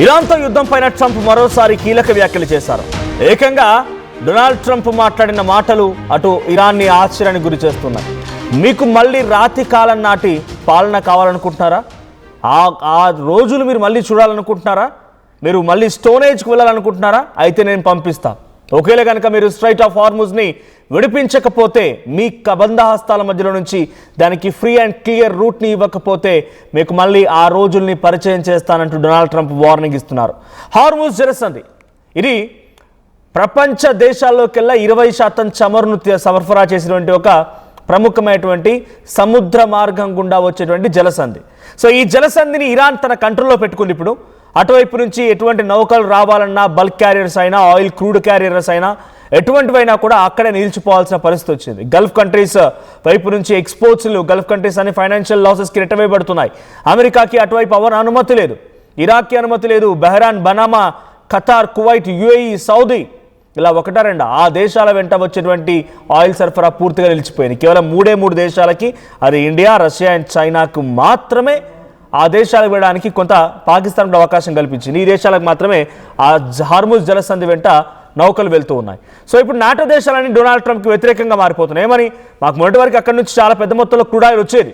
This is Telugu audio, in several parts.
ఇరాన్తో యుద్ధం పైన ట్రంప్ మరోసారి కీలక వ్యాఖ్యలు చేశారు. ఏకంగా డొనాల్డ్ ట్రంప్ మాట్లాడిన మాటలు అటు ఇరాన్ని ఆశ్చర్యానికి గురి చేస్తున్నాయి. మీకు మళ్ళీ రాతి కాలం నాటి పాలన కావాలనుకుంటున్నారా? ఆ రోజులు మీరు మళ్ళీ చూడాలనుకుంటున్నారా? మీరు మళ్ళీ స్టోన్ ఏజ్కి వెళ్ళాలనుకుంటున్నారా? అయితే నేను పంపిస్తా. ఒకేలా కనుక మీరు స్ట్రైట్ ఆఫ్ హార్ముజ్ని విడిపించకపోతే, మీ కబంధహస్తాల మధ్యలో నుంచి దానికి ఫ్రీ అండ్ క్లియర్ రూట్ని ఇవ్వకపోతే మీకు మళ్ళీ ఆ రోజుల్ని పరిచయం చేస్తానంటూ డొనాల్డ్ ట్రంప్ వార్నింగ్ ఇస్తున్నారు. హార్ముజ్ జలసంధి ఇది ప్రపంచ దేశాల్లోకెల్లా 20% చమురును సరఫరా చేసినటువంటి ఒక ప్రముఖమైనటువంటి సముద్ర మార్గం గుండా వచ్చేటువంటి జలసంధి. సో ఈ జలసంధిని ఇరాన్ తన కంట్రోల్లో పెట్టుకుంది. ఇప్పుడు అటువైపు నుంచి ఎటువంటి నౌకలు రావాలన్నా, బల్క్ క్యారియర్స్ అయినా, ఆయిల్ క్రూడ్ క్యారియర్స్ అయినా, ఎటువంటివైనా కూడా అక్కడే నిలిచిపోవాల్సిన పరిస్థితి వచ్చింది. గల్ఫ్ కంట్రీస్ వైపు నుంచి ఎక్స్పోర్ట్స్లు, గల్ఫ్ కంట్రీస్ అని ఫైనాన్షియల్ లాసెస్కి నెట్టవేయబడుతున్నాయి. అమెరికాకి అటువైపు అనుమతి లేదు, ఇరాక్కి అనుమతి లేదు, బహ్రాన్, బనామా, ఖతార్, కువైట్, యుఏఈ, సౌదీ, ఇలా ఒకటా రెండా ఆ దేశాల వెంట వచ్చేటువంటి ఆయిల్ సరఫరా పూర్తిగా నిలిచిపోయింది. కేవలం మూడు దేశాలకి, అది ఇండియా, రష్యా అండ్ చైనాకు మాత్రమే ఆ దేశాలకు వెళ్ళడానికి కొంత పాకిస్తాన్ అవకాశం కల్పించింది. ఈ దేశాలకు మాత్రమే ఆ హార్ముజ్ జలసంధి వెంట నౌకలు వెళ్తూ ఉన్నాయి. సో ఇప్పుడు నాటో దేశాలన్నీ డొనాల్డ్ ట్రంప్కి వ్యతిరేకంగా మారిపోతున్నాయి. ఏమని? మాకు మొదటి వరకు అక్కడి నుంచి చాలా పెద్ద మొత్తంలో క్రూడ్ ఆయిల్ వచ్చేది,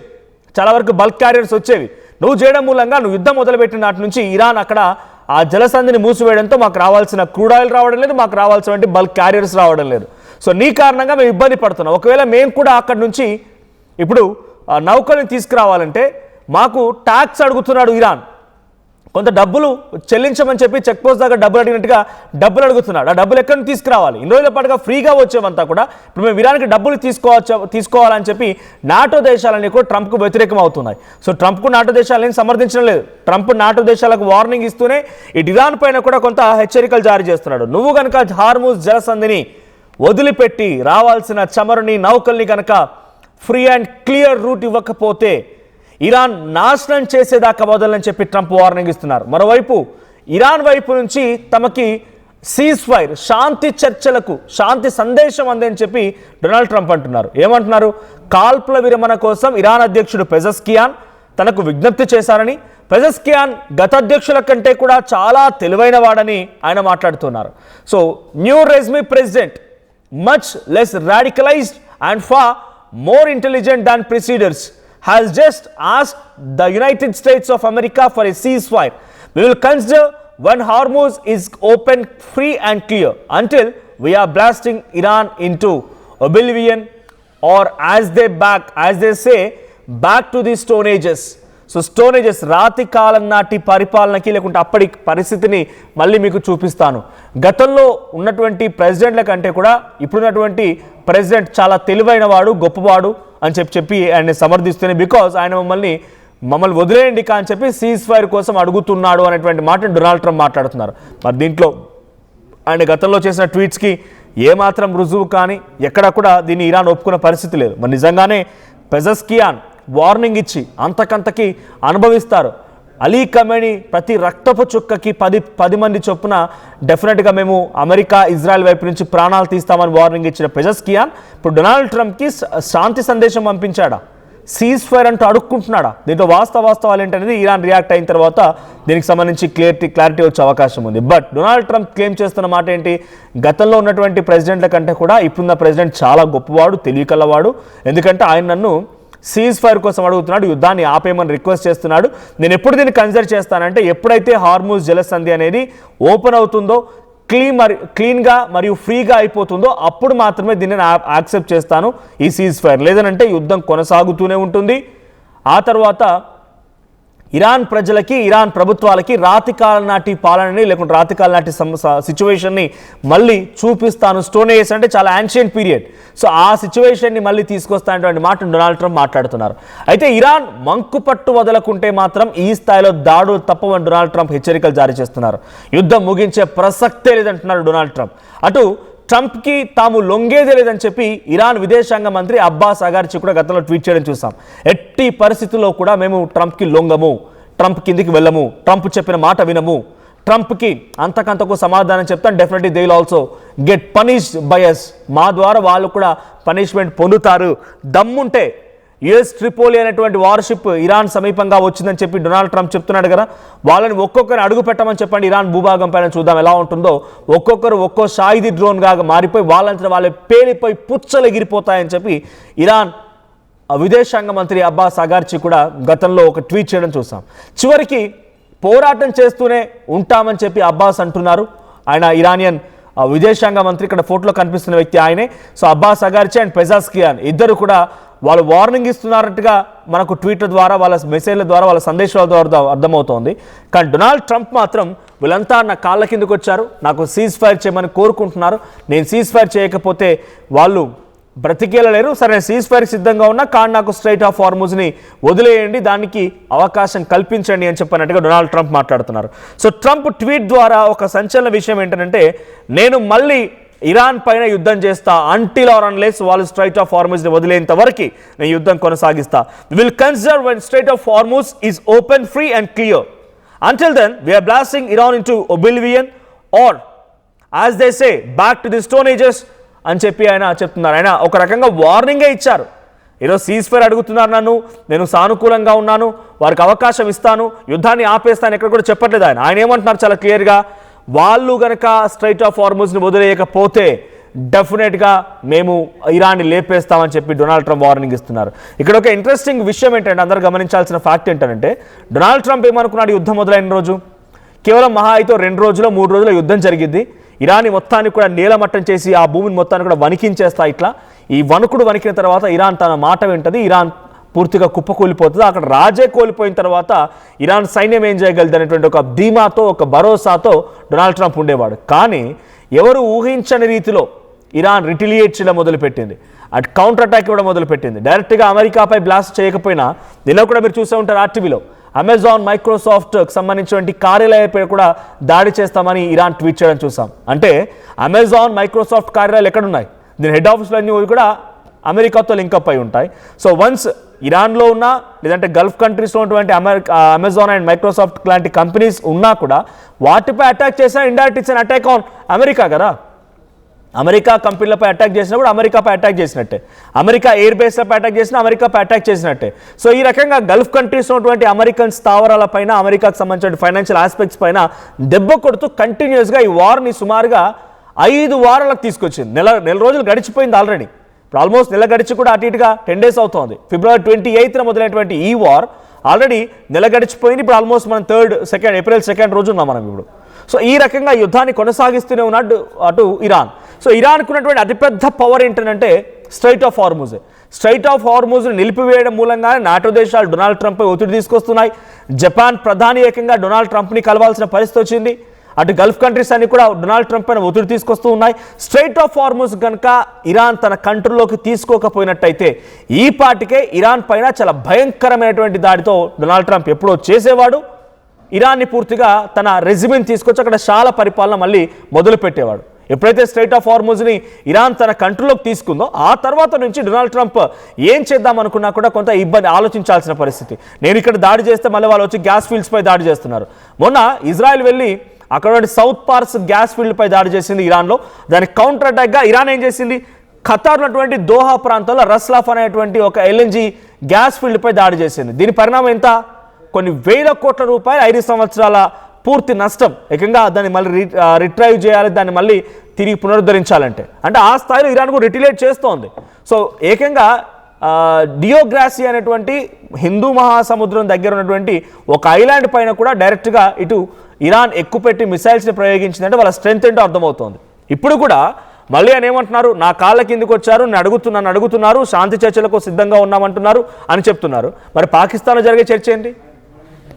చాలా వరకు బల్క్ క్యారియర్స్ వచ్చేవి. నువ్వు చేయడం మూలంగా, నువ్వు యుద్ధం మొదలుపెట్టిన నాటి నుంచి ఇరాన్ అక్కడ ఆ జలసంధిని మూసివేయడంతో మాకు రావాల్సిన క్రూడ్ ఆయిల్ రావడం లేదు, మాకు రావాల్సినటువంటి బల్క్ క్యారియర్స్ రావడం లేదు. సో నీ కారణంగా మేము ఇబ్బంది పడుతున్నాం. ఒకవేళ మేము కూడా అక్కడి నుంచి ఇప్పుడు నౌకల్ని తీసుకురావాలంటే మాకు ట్యాక్స్ అడుగుతున్నాడు ఇరాన్. కొంత డబ్బులు చెల్లించమని చెప్పి చెక్ పోస్ట్ దగ్గర డబ్బులు అడిగినట్టుగా డబ్బులు అడుగుతున్నాడు. ఆ డబ్బులు ఎక్కడి నుంచి తీసుకురావాలి? ఇన్ని రోజుల పాటుగా ఫ్రీగా వచ్చేవంతా కూడా ఇప్పుడు మేము ఇరాన్కి డబ్బులు తీసుకోవాలని చెప్పి నాటో దేశాలన్నీ కూడా ట్రంప్కు వ్యతిరేకం అవుతున్నాయి. సో ట్రంప్కు నాటో దేశాలని సమర్థించడం లేదు. ట్రంప్ నాటో దేశాలకు వార్నింగ్ ఇస్తూనే ఇటు ఇరాన్ పైన కూడా కొంత హెచ్చరికలు జారీ చేస్తున్నాడు. నువ్వు కనుక హార్ముజ్ జలసంధిని వదిలిపెట్టి రావాల్సిన చమురుని, నౌకల్ని కనుక ఫ్రీ అండ్ క్లియర్ రూట్ ఇవ్వకపోతే ఇరాన్ నాశనం చేసేదాకా వదలని చెప్పి ట్రంప్ వార్నింగ్ ఇస్తున్నారు. మరోవైపు ఇరాన్ వైపు నుంచి తమకి సీజ్ ఫైర్, శాంతి చర్చలకు శాంతి సందేశం అందని చెప్పి డొనాల్డ్ ట్రంప్ అంటున్నారు. ఏమంటున్నారు? కాల్పుల విరమణ కోసం ఇరాన్ అధ్యక్షుడు పెజెస్కియాన్ తనకు విజ్ఞప్తి చేశారని, పెజెస్కియాన్ గత అధ్యక్షుల కంటే కూడా చాలా తెలివైన వాడని ఆయన మాట్లాడుతున్నారు. So new regime president much less radicalised and far more intelligent than predecessors has just asked the United States of America for a ceasefire. We will consider when Hormuz is open, free and clear, until we are blasting Iran into oblivion, or as they say, back to the Stone Ages. So stone ages, రాతి కాలం నాటి పరిపాలనకి, లేకుంటే అప్పటి పరిస్థితిని మళ్ళీ మీకు చూపిస్తాను. గతంలో ఉన్నటువంటి ప్రెసిడెంట్ల కంటే కూడా ఇప్పుడున్నటువంటి ప్రెసిడెంట్ చాలా తెలివైన వాడు, గొప్పవాడు అని చెప్పి ఆయన సమర్థిస్తూనే, బికాజ్ ఆయన మమ్మల్ని వదిలేయండి అని చెప్పి సీజ్ ఫైర్ కోసం అడుగుతున్నాడు అనేటువంటి మాటను డొనాల్డ్ ట్రంప్ మాట్లాడుతున్నారు. మరి దీంట్లో ఆయన గతంలో చేసిన ట్వీట్స్కి ఏమాత్రం రుజువు కానీ ఎక్కడ కూడా దీన్ని ఇరాన్ ఒప్పుకున్న పరిస్థితి లేదు. మరి నిజంగానే పెజెస్కియాన్ వార్నింగ్ ఇచ్చి అంతకంతకి అనుభవిస్తారు. అలీ ఖమేనీ ప్రతి రక్తపు చుక్కకి 10 మంది చొప్పున డెఫినెట్గా మేము అమెరికా, ఇజ్రాయెల్ వైపు నుంచి ప్రాణాలు తీస్తామని వార్నింగ్ ఇచ్చిన పెజెస్కియాన్ ఇప్పుడు డొనాల్డ్ ట్రంప్కి శాంతి సందేశం పంపించాడా? సీజ్ ఫైర్ అంటూ అడుక్కుంటున్నాడా? దీంట్లో వాస్తవాలు ఏంటనేది ఇరాన్ రియాక్ట్ అయిన తర్వాత దీనికి సంబంధించి క్లారిటీ వచ్చే అవకాశం ఉంది. బట్ డొనాల్డ్ ట్రంప్ క్లెయిమ్ చేస్తున్న మాట ఏంటి? గతంలో ఉన్నటువంటి ప్రెసిడెంట్ల కంటే కూడా ఇప్పుడున్న ప్రెసిడెంట్ చాలా గొప్పవాడు, తెలివికల్లవాడు. ఎందుకంటే ఆయన నన్ను సీజ్ ఫైర్ కోసం అడుగుతున్నాడు, యుద్ధాన్ని ఆపేయమని రిక్వెస్ట్ చేస్తున్నాడు. నేను ఎప్పుడు దీన్ని కన్సిడర్ చేస్తానంటే ఎప్పుడైతే హార్ముజ్ జలసంధి అనేది ఓపెన్ అవుతుందో, క్లీన్గా మరియు ఫ్రీగా అయిపోతుందో అప్పుడు మాత్రమే దీన్ని యాక్సెప్ట్ చేస్తాను ఈ సీజ్ ఫైర్. లేదనంటే యుద్ధం కొనసాగుతూనే ఉంటుంది. ఆ తర్వాత ఇరాన్ ప్రజలకి, ఇరాన్ ప్రభుత్వాలకి రాతి కాలం నాటి పాలనని, లేకుంటే రాతి కాలం నాటి సిచ్యువేషన్ని మళ్ళీ చూపిస్తాను. స్టోన్ ఏజ్ అంటే చాలా యాన్షియంట్ పీరియడ్. సో ఆ సిచ్యువేషన్ని మళ్ళీ తీసుకొస్తానటువంటి మాట డొనాల్డ్ ట్రంప్ మాట్లాడుతున్నారు. అయితే ఇరాన్ మంకు పట్టు వదలకుంటే మాత్రం ఈ స్థాయిలో దాడులు తప్పవని డొనాల్డ్ ట్రంప్ హెచ్చరికలు జారీ చేస్తున్నారు. యుద్ధం ముగించే ప్రసక్తే లేదంటున్నారు డొనాల్డ్ ట్రంప్. అటు ట్రంప్కి తాము లొంగేదే లేదని చెప్పి ఇరాన్ విదేశాంగ మంత్రి అబ్బాస్ అగార్చి కూడా గతంలో ట్వీట్ చేయడం చూసాం. ఎట్టి పరిస్థితుల్లో కూడా మేము ట్రంప్కి లొంగము, ట్రంప్ కిందికి వెళ్ళము, ట్రంప్ చెప్పిన మాట వినము, ట్రంప్కి అంతకంతకు సమాధానం చెప్తాను, definitely they will also get punished by us. మా ద్వారా వాళ్ళు కూడా పనిష్మెంట్ పొందుతారు. దమ్ముంటే యుఎస్ ట్రిపోలి అనేటువంటి వార్షిప్ ఇరాన్ సమీపంగా వచ్చిందని చెప్పి డొనాల్డ్ ట్రంప్ చెప్తున్నాడు కదా, వాళ్ళని ఒక్కొక్కరిని అడుగు పెట్టమని చెప్పండి ఇరాన్ భూభాగం పైన, చూద్దాం ఎలా ఉంటుందో. ఒక్కొక్కరు ఒక్కో షాయిదీ డ్రోన్గా మారిపోయి వాళ్ళంతా వాళ్ళే పేలిపోయి పుచ్చలు ఎగిరిపోతాయని చెప్పి ఇరాన్ విదేశాంగ మంత్రి అబ్బాస్ అగార్చి కూడా గతంలో ఒక ట్వీట్ చేయడం చూసాం. చివరికి పోరాటం చేస్తూనే ఉంటామని చెప్పి అబ్బాస్ అంటున్నారు. ఆయన ఇరానియన్ విదేశాంగ మంత్రి, ఇక్కడ ఫోటోలో కనిపిస్తున్న వ్యక్తి ఆయనే. సో అబ్బాస్ అగార్చి అండ్ పెజాస్కియాన్ ఇద్దరు కూడా వాళ్ళు వార్నింగ్ ఇస్తున్నారట్టుగా మనకు ట్వీట్ల ద్వారా, వాళ్ళ మెసేజ్ల ద్వారా, వాళ్ళ సందేశాల ద్వారా అర్థమవుతోంది. కానీ డొనాల్డ్ ట్రంప్ మాత్రం వీళ్ళంతా నా కాళ్ళ కిందకు వచ్చారు, నాకు సీజ్ ఫైర్ చేయమని కోరుకుంటున్నారు, నేను సీజ్ ఫైర్ చేయకపోతే వాళ్ళు బ్రతికేలలేరు, సరే సీజ్ ఫైర్ సిద్ధంగా ఉన్నా కానీ నాకు స్ట్రైట్ ఆఫ్ హార్మూజ్ని వదిలేయండి, దానికి అవకాశం కల్పించండి అని చెప్పినట్టుగా డొనాల్డ్ ట్రంప్ మాట్లాడుతున్నారు. సో ట్రంప్ ట్వీట్ ద్వారా ఒక సంచలన విషయం ఏంటంటే, నేను మళ్ళీ ఇరాన్ పైన యుద్ధం చేస్తా, అంటిల్ ఆర్ అన్లెస్ వాళ్ళు స్ట్రైట్ ఆఫ్ హార్మూజ్ని వదిలేంత వరకు నేను యుద్ధం కొనసాగిస్తా. Will consider when strait of Hormuz is open, free and clear. Until then we're blasting Iran into oblivion or as they say back to the stone ages అని చెప్పి ఆయన చెప్తున్నారు. ఆయన ఒక రకంగా వార్నింగే ఇచ్చారు. ఈరోజు సీజ్ ఫైర్ అడుగుతున్నారు నన్ను, నేను సానుకూలంగా ఉన్నాను, వారికి అవకాశం ఇస్తాను, యుద్ధాన్ని ఆపేస్తాను, ఎక్కడ కూడా చెప్పట్లేదు ఆయన. ఆయన ఏమంటున్నారు చాలా క్లియర్గా, వాళ్ళు గనక స్ట్రైట్ ఆఫ్ హార్మూజ్ని వదిలేయకపోతే డెఫినెట్గా మేము ఇరాన్ని లేపేస్తామని చెప్పి డొనాల్డ్ ట్రంప్ వార్నింగ్ ఇస్తున్నారు. ఇక్కడ ఒక ఇంట్రెస్టింగ్ విషయం ఏంటంటే, అందరూ గమనించాల్సిన ఫ్యాక్ట్ ఏంటంటే, డొనాల్డ్ ట్రంప్ ఏమనుకున్నాడు యుద్ధం మొదలైన రోజు? కేవలం మహా అయితే 2 రోజులు 3 రోజుల యుద్ధం జరిగింది, ఇరాన్ మొత్తాన్ని కూడా నేలమట్టం చేసి ఆ భూమిని మొత్తాన్ని కూడా వణికించేస్తా. ఇట్లా ఈ వణుకుడు వణికిన తర్వాత ఇరాన్ తన మాట వింటది, ఇరాన్ పూర్తిగా కుప్పకూలిపోతుంది. అక్కడ రాజే కోల్పోయిన తర్వాత ఇరాన్ సైన్యం ఏం చేయగలదు అనేటువంటి ఒక ధీమాతో, ఒక భరోసాతో డొనాల్డ్ ట్రంప్ ఉండేవాడు. కానీ ఎవరు ఊహించని రీతిలో ఇరాన్ రిటిలియేట్ చేయడం మొదలుపెట్టింది, అటు కౌంటర్ అటాక్ ఇవ్వడం మొదలుపెట్టింది. డైరెక్ట్గా అమెరికాపై బ్లాస్ట్ చేయకపోయినా, నిన్న కూడా మీరు చూసే ఉంటారు ఆర్టీవీలో, అమెజాన్ మైక్రోసాఫ్ట్కి సంబంధించినటువంటి కార్యాలయాలపై కూడా దాడి చేస్తామని ఇరాన్ ట్వీట్ చేయడం చూసాం. అంటే అమెజాన్ మైక్రోసాఫ్ట్ కార్యాలయాలు ఎక్కడున్నాయి? దీని హెడ్ ఆఫీసులు అన్నీ కూడా అమెరికాతో లింకప్ అయి ఉంటాయి. సో వన్స్ ఇరాన్లో ఉన్నా, లేదంటే గల్ఫ్ కంట్రీస్లో ఉన్నటువంటి అమెజాన్ అండ్ మైక్రోసాఫ్ట్ లాంటి కంపెనీస్ ఉన్నా కూడా వాటిపై అటాక్ చేసినా indirect it's an attack on America కదా. అమెరికా కంపెనీలపై అటాక్ చేసినప్పుడు అమెరికాపై అటాక్ చేసినట్టే, అమెరికా ఎయిర్ బేస్లపై అటాక్ చేసినా అమెరికాపై అటాక్ చేసినట్టే. సో ఈ రకంగా గల్ఫ్ కంట్రీస్ ఉన్నటువంటి అమెరికన్ స్థావరాల పైన, అమెరికాకు సంబంధించిన ఫైనాన్షియల్ ఆస్పెక్ట్స్ పైన దెబ్బ కొడుతూ కంటిన్యూస్గా ఈ వార్ని సుమారుగా 5 వారాలకు తీసుకొచ్చింది. నెల రోజులు గడిచిపోయింది ఆల్రెడీ. ఇప్పుడు ఆల్మోస్ట్ నెల గడిచి కూడా అటు ఇటుగా 10 days అవుతోంది. ఫిబ్రవరి 28న మొదలైనటువంటి ఈ వార్ ఆల్రెడీ నెల గడిచిపోయింది. ఇప్పుడు ఆల్మోస్ట్ మనం ఏప్రిల్ 2nd రోజు ఉన్నాం మనం ఇప్పుడు. సో ఈ రకంగా యుద్ధాన్ని కొనసాగిస్తూనే ఉన్నాడు అటు ఇరాన్. సో ఇరాన్కు ఉన్నటువంటి అతిపెద్ద పవర్ ఏంటంటే strait of Hormuz. Strait of హార్మూజ్ను నిలిపివేయడం మూలంగానే నాటో దేశాలు డొనాల్డ్ ట్రంప్పై ఒత్తిడి తీసుకొస్తున్నాయి. జపాన్ ప్రధాని ఏకంగా డొనాల్డ్ ట్రంప్ని కలవాల్సిన పరిస్థితి వచ్చింది. అటు గల్ఫ్ కంట్రీస్ అన్ని కూడా డొనాల్డ్ ట్రంప్ పైన ఒత్తిడి తీసుకొస్తూ ఉన్నాయి. స్ట్రైట్ ఆఫ్ హార్మూజ్ కనుక ఇరాన్ తన కంట్రోల్లోకి తీసుకోకపోయినట్టయితే ఈ పాటికే ఇరాన్ పైన చాలా భయంకరమైనటువంటి దాడితో డొనాల్డ్ ట్రంప్ ఎప్పుడో చేసేవాడు. ఇరాన్ని పూర్తిగా తన రెజిమెంట్ తీసుకొచ్చి అక్కడ శాల పరిపాలన మళ్ళీ మొదలు పెట్టేవాడు. ఎప్పుడైతే స్ట్రైట్ ఆఫ్ హార్మూజ్ని ఇరాన్ తన కంట్రోల్లోకి తీసుకుందో ఆ తర్వాత నుంచి డొనాల్డ్ ట్రంప్ ఏం చేద్దాం అనుకున్నా కూడా కొంత ఇబ్బంది ఆలోచించాల్సిన పరిస్థితి. నేను ఇక్కడ దాడి చేస్తే మళ్ళీ వాళ్ళు వచ్చి గ్యాస్ ఫీల్డ్స్పై దాడి చేస్తున్నారు. మొన్న ఇజ్రాయెల్ వెళ్ళి అక్కడ సౌత్ పార్స్ గ్యాస్ ఫీల్డ్పై దాడి చేసింది ఇరాన్లో. దానికి కౌంటర్ అటాక్గా ఇరాన్ ఏం చేసింది, ఖతార్ ఉన్నటువంటి దోహా ప్రాంతంలో రస్లాఫ్ అనేటువంటి ఒక LNG గ్యాస్ ఫీల్డ్పై దాడి చేసింది. దీని పరిణామం ఎంత? కొన్ని వేల కోట్ల రూపాయలు, 5 సంవత్సరాల పూర్తి నష్టం. ఏకంగా దాన్ని మళ్ళీ రిట్రైవ్ చేయాలి, దాన్ని మళ్ళీ తిరిగి పునరుద్ధరించాలంటే. అంటే ఆ స్థాయిలో ఇరాన్ కూడా రిటిలేట్ చేస్తోంది. సో ఏకంగా డియోగ్రాసి అనేటువంటి హిందూ మహాసముద్రం దగ్గర ఉన్నటువంటి ఒక ఐలాండ్ పైన కూడా డైరెక్ట్గా ఇటు ఇరాన్ ఎక్కుపెట్టి మిసైల్స్ని ప్రయోగించిందంటే వాళ్ళ స్ట్రెంత్ ఏంటో అర్థమవుతోంది. ఇప్పుడు కూడా మళ్ళీ ఆయన ఏమంటున్నారు, నా కాళ్ళ కిందకు వచ్చారు, నేను అడుగుతున్నారు, శాంతి చర్చలకు సిద్ధంగా ఉన్నామంటున్నారు అని చెప్తున్నారు. మరి పాకిస్తాన్లో జరిగే చర్చ ఏంటి?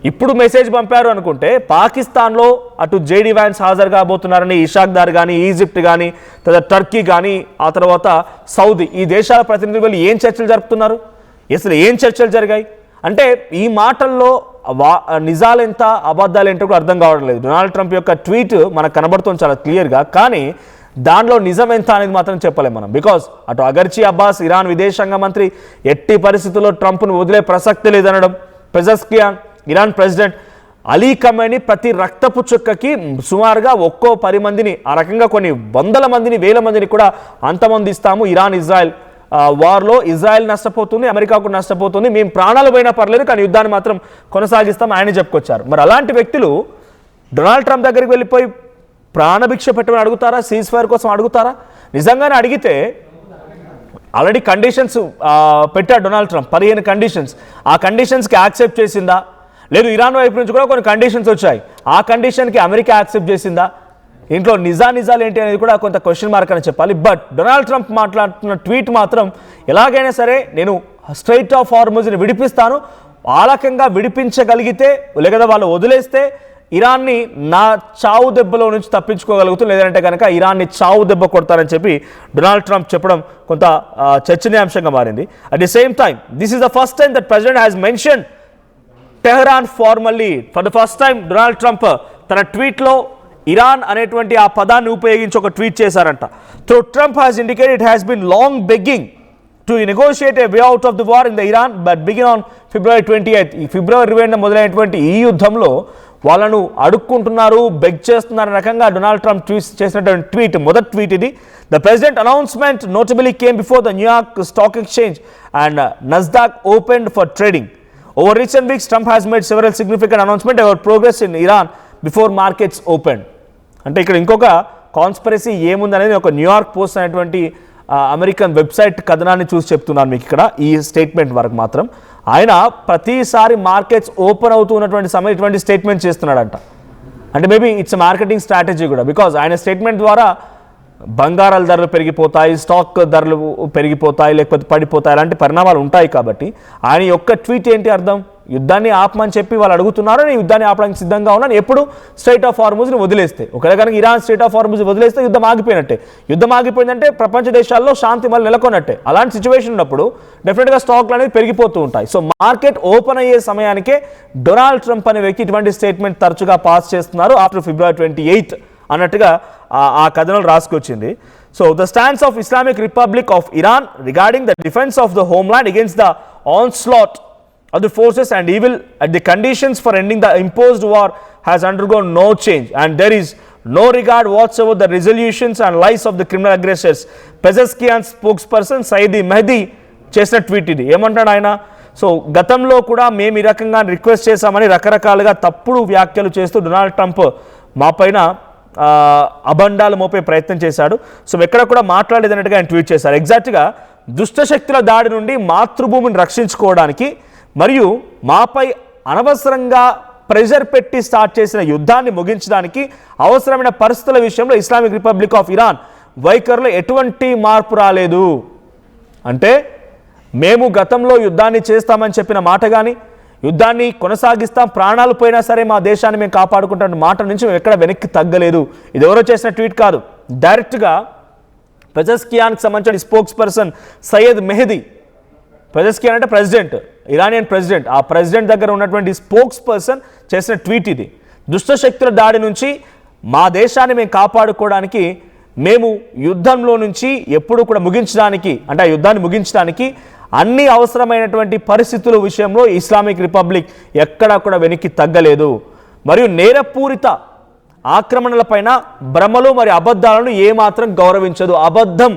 ఇప్పుడు మెసేజ్ పంపారు అనుకుంటే పాకిస్తాన్లో అటు JD Vance హాజరు కాబోతున్నారని ఇషాక్ దార్ కానీ, ఈజిప్ట్ కానీ, తర్వాత టర్కీ కానీ, ఆ తర్వాత సౌదీ, ఈ దేశాల ప్రతినిధులు ఏం చర్చలు జరుపుతున్నారు? అసలు ఏం చర్చలు జరిగాయి అంటే ఈ మాటల్లో నిజాలెంత అబద్ధాలేంటో కూడా అర్థం కావడం లేదు. డొనాల్డ్ ట్రంప్ యొక్క ట్వీట్ మనకు కనబడుతుంది చాలా క్లియర్గా, కానీ దానిలో నిజం ఎంత అనేది మాత్రం చెప్పలేం మనం. బికాజ్ అటు అగర్చి అబ్బాస్ ఇరాన్ విదేశాంగ మంత్రి ఎట్టి పరిస్థితుల్లో ట్రంప్ను వదిలే ప్రసక్తి లేదనడం, పెజెస్కియాన్ ఇరాన్ ప్రెసిడెంట్, అలీ ఖమేనీ ప్రతి రక్తపు చుక్కకి సుమారుగా 10 మందిని, ఆ రకంగా కొన్ని 100 మందిని 1000 మందిని కూడా అంతమందిస్తాము ఇరాన్ ఇజ్రాయెల్ వార్లో ఇజ్రాయెల్ నష్టపోతుంది, అమెరికాకు నష్టపోతుంది, మేము ప్రాణాలు పోయినా పర్లేదు కానీ యుద్ధాన్ని మాత్రం కొనసాగిస్తాం ఆయన చెప్పుకొచ్చారు. మరి అలాంటి వ్యక్తులు డొనాల్డ్ ట్రంప్ దగ్గరికి వెళ్ళిపోయి ప్రాణభిక్ష పెట్టమని అడుగుతారా? సీజ్ ఫైర్ కోసం అడుగుతారా? నిజంగానే అడిగితే ఆల్రెడీ కండిషన్స్ పెట్టాడు డొనాల్డ్ ట్రంప్, 15 కండిషన్స్. ఆ కండిషన్స్కి యాక్సెప్ట్ చేసిందా? లేదు ఇరాన్ వైపు నుంచి కూడా కొన్ని కండిషన్స్ వచ్చాయి, ఆ కండిషన్కి అమెరికా యాక్సెప్ట్ చేసిందా? ఇంట్లో నిజాలు ఏంటి అనేది కూడా కొంత క్వశ్చన్ మార్క్ అని చెప్పాలి. బట్ డొనాల్డ్ ట్రంప్ మాట్లాడుతున్న ట్వీట్ మాత్రం ఎలాగైనా సరే నేను స్ట్రైట్ ఆఫ్ హార్ముజ్ని విడిపిస్తాను, ఆలకంగా విడిపించగలిగితే లేదా వాళ్ళు వదిలేస్తే ఇరాన్ని నా చావు దెబ్బలో నుంచి తప్పించుకోగలుగుతుంది, లేదంటే కనుక ఇరాన్ని చావు దెబ్బ కొడతారని చెప్పి డొనాల్డ్ ట్రంప్ చెప్పడం కొంత చర్చనీయాంశంగా మారింది. At the same time this is the first time that president has mention Tehran formally. For the first time Donald Trump తన ట్వీట్లో ఇరాన్ అనేటువంటి ఆ పదాన్ని ఉపయోగించి ఒక ట్వీట్ చేశారంట. So Trump has indicated it has been long begging to negotiate a way out of the war in the Iran but begin on February 28. ఈ ఫిబ్రవరి 20 మొదలైనటువంటి ఈ యుద్ధంలో వాళ్ళను అడుక్కుంటున్నారు, బెగ్ చేస్తున్నారు రకంగా డొనాల్డ్ ట్రంప్ చేసినటువంటి ట్వీట్, మొదటి ట్వీట్ ఇది. The president announcement notably came before the New York Stock Exchange and Nasdaq opened for trading. Over recent weeks, Trump has made several significant announcements about progress in Iran before markets opened. అంటే ఇక్కడ ఇంకొక కాన్స్పిరసీ ఏముందనేది ఒక న్యూయార్క్ పోస్ట్ అనేటువంటి అమెరికన్ వెబ్సైట్ కథనాన్ని చూసి చెప్తున్నాను మీకు. ఇక్కడ ఈ స్టేట్మెంట్ వరకు మాత్రం ఆయన ప్రతిసారి మార్కెట్స్ ఓపెన్ అవుతున్నటువంటి సమయం ఇటువంటి స్టేట్మెంట్ చేస్తున్నాడంట. అంటే మేబీ ఇట్స్ మార్కెటింగ్ స్ట్రాటజీ కూడా, బికాజ్ ఆయన స్టేట్మెంట్ ద్వారా బంగారాల ధరలు పెరిగిపోతాయి, స్టాక్ ధరలు పెరిగిపోతాయి, లేకపోతే పడిపోతాయి, అలాంటి పరిణామాలు ఉంటాయి. కాబట్టి ఆయన యొక్క ట్వీట్ ఏంటి అర్థం? యుద్ధాన్ని ఆపమని చెప్పి వాళ్ళు అడుగుతున్నారు, నేను యుద్ధాన్ని ఆపడానికి సిద్ధంగా ఉన్నాను ఎప్పుడు స్ట్రైట్ ఆఫ్ హార్ముజ్ని వదిలేస్తే. ఒకవేళ కనుక ఇరాన్ స్ట్రైట్ ఆఫ్ హార్ముజ్ వదిలేస్తే యుద్ధం ఆగిపోయినట్టే. యుద్ధం ఆగిపోయిందంటే ప్రపంచ దేశాల్లో శాంతి మళ్ళీ నెలకొన్నట్టే. అలాంటి సిచ్యువేషన్ ఉన్నప్పుడు డెఫినెట్గా స్టాక్లు అనేది పెరిగిపోతూ ఉంటాయి. సో మార్కెట్ ఓపెన్ అయ్యే సమయానికే డొనాల్డ్ ట్రంప్ అనే వ్యక్తి ఇటువంటి స్టేట్మెంట్ తరచుగా పాస్ చేస్తున్నారు ఆఫ్టర్ February 28 అన్నట్టుగా ఆ కథనం రాసుకొచ్చింది. So the stands of Islamic Republic of Iran regarding the defence of the homeland against the onslaught of the forces and evil at the conditions for ending the imposed war has undergone no change and there is no regard whatsoever the resolutions and lies of the criminal aggressors. Pezeshkian spokesperson Saeed Mehdi చేసిన ట్వీట్ ఇది. ఏమంటాడు ఆయన? సో గతంలో కూడా మేము ఈ రకంగా రిక్వెస్ట్ చేశామని రకరకాలుగా తప్పుడు వ్యాఖ్యలు చేస్తూ డొనాల్డ్ ట్రంప్ మా పైన అబండాలు మోపే ప్రయత్నం చేశాడు. సో ఎక్కడ కూడా మాట్లాడేది అన్నట్టుగా ఆయన ట్వీట్ చేశారు. ఎగ్జాక్ట్గా దుష్టశక్తుల దాడి నుండి మాతృభూమిని రక్షించుకోవడానికి మరియు మాపై అనవసరంగా ప్రెషర్ పెట్టి స్టార్ట్ చేసిన యుద్ధాన్ని ముగించడానికి అవసరమైన పరిస్థితుల విషయంలో ఇస్లామిక్ రిపబ్లిక్ ఆఫ్ ఇరాన్ వైఖరిలో ఎటువంటి మార్పు రాలేదు. అంటే మేము గతంలో యుద్ధాన్ని చేస్తామని చెప్పిన మాట కానీ, యుద్ధాన్ని కొనసాగిస్తాం, ప్రాణాలు పోయినా సరే మా దేశాన్ని మేము కాపాడుకుంటున్న మాట నుంచి మేము ఎక్కడ వెనక్కి తగ్గలేదు. ఇది ఎవరో చేసిన ట్వీట్ కాదు, డైరెక్ట్గా పెజెస్కియాన్కి సంబంధించిన స్పోక్స్ పర్సన్ సయ్యద్ మెహదీ, పెజెస్కియాన్ అంటే ప్రెసిడెంట్, ఇరానియన్ ప్రెసిడెంట్, ఆ ప్రెసిడెంట్ దగ్గర ఉన్నటువంటి స్పోక్స్ పర్సన్ చేసిన ట్వీట్ ఇది. దుష్టశక్తుల దాడి నుంచి మా దేశాన్ని మేము కాపాడుకోవడానికి మేము యుద్ధంలో నుంచి ఎప్పుడు కూడా ముగించడానికి, అంటే ఆ యుద్ధాన్ని ముగించడానికి అన్ని అవసరమైనటువంటి పరిస్థితుల విషయంలో ఇస్లామిక్ రిపబ్లిక్ ఎక్కడా కూడా వెనక్కి తగ్గలేదు. మరియు నేరపూరిత ఆక్రమణలపైన భ్రమలు మరియు అబద్ధాలను ఏమాత్రం గౌరవించదు. అబద్ధం,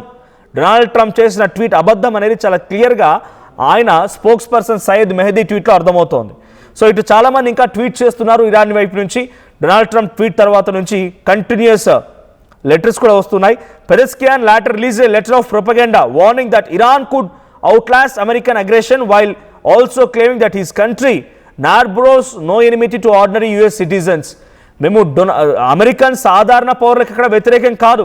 డొనాల్డ్ ట్రంప్ చేసిన ట్వీట్ అబద్ధం అనేది చాలా క్లియర్గా ఆయన స్పోక్స్ పర్సన్ సయ్యద్ మెహదీ ట్వీట్లో అర్థమవుతోంది. సో ఇటు చాలామంది ఇంకా ట్వీట్ చేస్తున్నారు ఇరాన్ వైపు నుంచి. డొనాల్డ్ ట్రంప్ ట్వీట్ తర్వాత నుంచి కంటిన్యూస్ లెటర్స్ కూడా వస్తున్నాయి. పెజెస్కియాన్ later released a letter of propaganda warning that Iran could outlast American aggression while also claiming that his country narbors no enmity to ordinary US citizens. మేము అమెరికన్ సాధారణ పౌరులకు ఇక్కడ వ్యతిరేకం కాదు,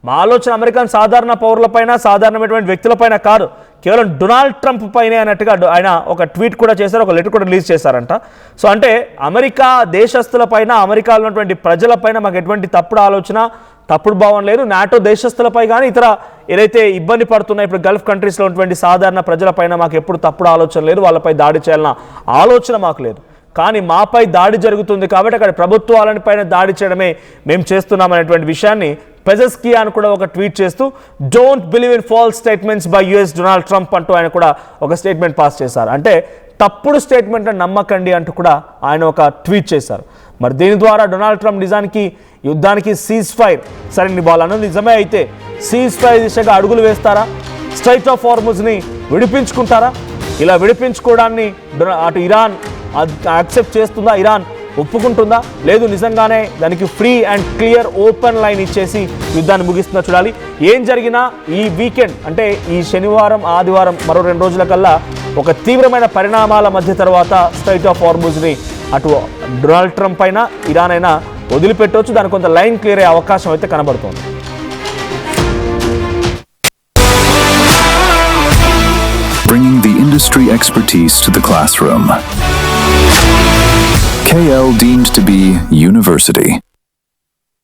మా ఆలోచన అమెరికన్ సాధారణ పౌరులపైన, సాధారణమైనటువంటి వ్యక్తులపైన కాదు, కేవలం డొనాల్డ్ ట్రంప్ పైనే అన్నట్టుగా ఆయన ఒక ట్వీట్ కూడా చేశారు, ఒక లెటర్ కూడా రిలీజ్ చేశారంట. సో అంటే అమెరికా దేశస్తులపైన, అమెరికాలో ఉన్నటువంటి ప్రజలపైన మాకు ఎటువంటి తప్పుడు ఆలోచన, తప్పుడు భావం లేదు. నాటో దేశస్తులపై కానీ ఇతర ఏదైతే ఇబ్బంది పడుతున్నాయి ఇప్పుడు గల్ఫ్ కంట్రీస్లో ఉన్నటువంటి సాధారణ ప్రజలపైన మాకు ఎప్పుడు తప్పుడు ఆలోచన లేదు, వాళ్ళపై దాడి చేయాలన్న ఆలోచన మాకు లేదు. కానీ మాపై దాడి జరుగుతుంది కాబట్టి అక్కడ ప్రభుత్వాలని పైన దాడి చేయడమే మేము చేస్తున్నామనేటువంటి విషయాన్ని పెజెస్కియాన్ కూడా ఒక ట్వీట్ చేస్తూ don't believe in false statements by US Donald Trump అంటూ ఆయన కూడా ఒక స్టేట్మెంట్ పాస్ చేశారు. అంటే తప్పుడు స్టేట్మెంట్ నమ్మకండి అంటూ కూడా ఆయన ఒక ట్వీట్ చేశారు. మరి దీని ద్వారా డొనాల్డ్ ట్రంప్ నిజానికి యుద్ధానికి సీజ్ ఫైర్, సరే వాళ్ళు అన్నది నిజమే అయితే సీజ్ ఫైర్ దిశగా అడుగులు వేస్తారా? స్ట్రైట్ ఆఫ్ హార్ముజ్ని విడిపించుకుంటారా? ఇలా విడిపించుకోవడాన్ని అటు ఇరాన్ యాక్సెప్ట్ చేస్తుందా? ఇరాన్ ఒప్పుకుంటుందా? లేదు నిజంగానే దానికి free and clear open line ఇచ్చేసి యుద్ధాన్ని ముగిస్తుందా? చూడాలి. ఏం జరిగినా ఈ వీకెండ్ అంటే ఈ శనివారం ఆదివారం మరో 2 రోజుల కల్లా ఒక తీవ్రమైన పరిణామాల మధ్య తర్వాత స్ట్రైట్ ఆఫ్ హార్ముజ్ని అటు డొనాల్డ్ ట్రంప్ అయినా ఇరాన్ అయినా వదిలిపెట్టవచ్చు. దానికి కొంత లైన్ క్లియర్ అయ్యే అవకాశం అయితే కనబడుతోంది. Bringing the industry expertise to the classroom. KL deemed to be university.